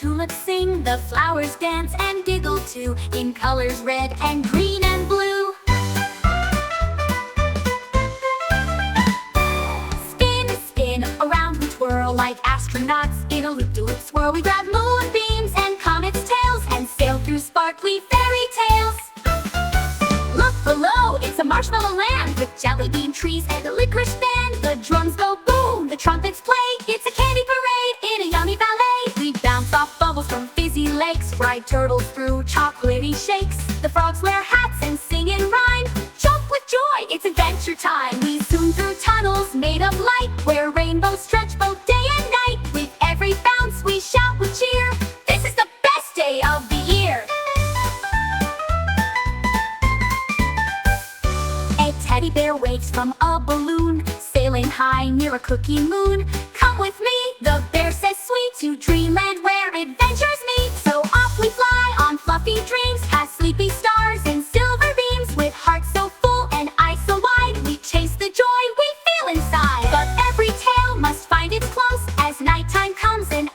tulips sing, the flowers dance and giggle too, in colors red and green and blue. Spin, spin, around we twirl like astronauts in a loop-de-loop swirl. We grab moonbeams and comets' tails and sail through sparkly fairy tales. Look below, it's a marshmallow land with jelly bean trees and a licorice band. The drums go boom, the trumpets play. It's a candy parade in a yummy ballet. We bounce off bubbles from fizzy lakes, ride turtles through chocolatey shakes. The frogs wear hats and sing in rhyme. Jump with joy, it's adventure time. We zoom through tunnels made of light, where rainbows stretch both day and night. With every bounce we shout with cheer, this is the best day of the year. A teddy bear waves from a balloon, sailing high near a cookie moon. Come with me, the bear says sweet, to dreamland where adventures meet. So off we fly on fluffy dreams, past sleepy stars and silver beams. With hearts so full and eyes so wide, we chase the joy we feel inside. But every tale must find its close as nighttime comes and